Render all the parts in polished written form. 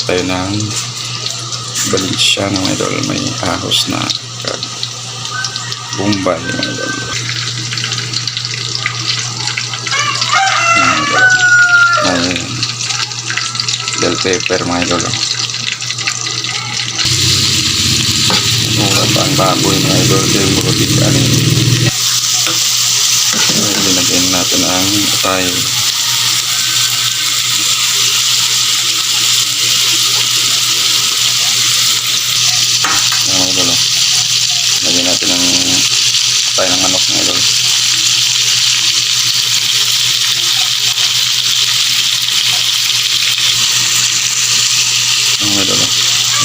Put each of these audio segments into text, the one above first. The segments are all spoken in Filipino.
tayo ng Balenciaga mga idol. May ahos na bumbay mga idol. May bell pepper mga idol. Mura pa ang baboy mga idol. Kaya mura bigan. Linagyan natin ang atay. Lagyan natin ng tayo ng manok mga idol. Mga idol,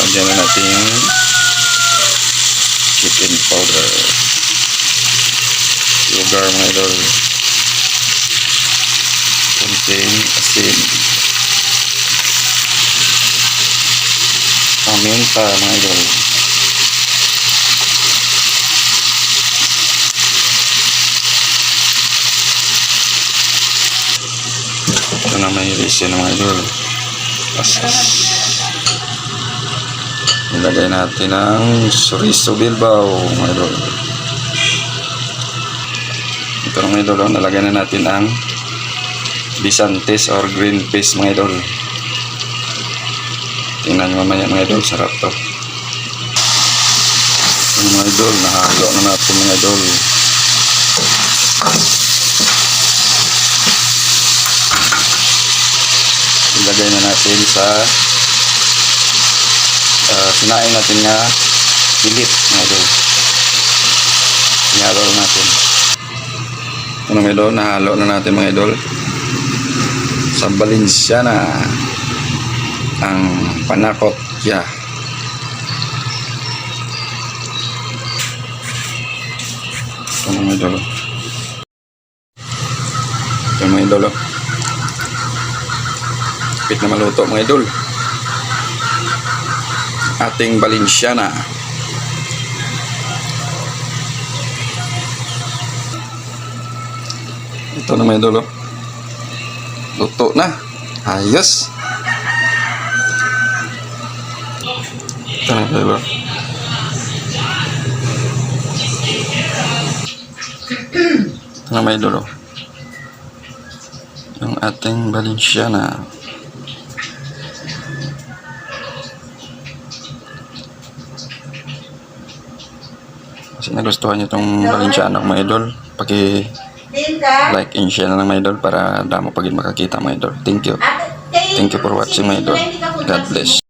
lagyan na natin yung chicken powder, sugar mga idol, konting asin, paminta mga idol. Ito na may resin mga idol. Asas. Ilagay natin ang chorizo bilbao mga idol. Ito na mga idol. Nalagay na natin ang bisantes or green peas mga idol. Tingnan nyo mamaya mga idol. Sarap to. Ito mga idol. Nahalo na natin mga idol. Ilagay na natin sa sinain natin nga pilit mga idol. Ihalo natin. Ano mga idol, nahalo na natin mga idol sa Balenciaga ang panakot ya. Ito mga idol. Ito mga idol. Kapit na maluto mga idol ating Balenciaga. Ito na mga idol. Luto na. Ayos. Ito na mga idol. Ito na mga idol. Yung ating Balenciaga. Kasi nagustuhan nyo itong Balenciaga mga idol, paki-like and share na lang mga idol para damo pagin makakita mga idol. Thank you. Thank you for watching mga idol. God bless.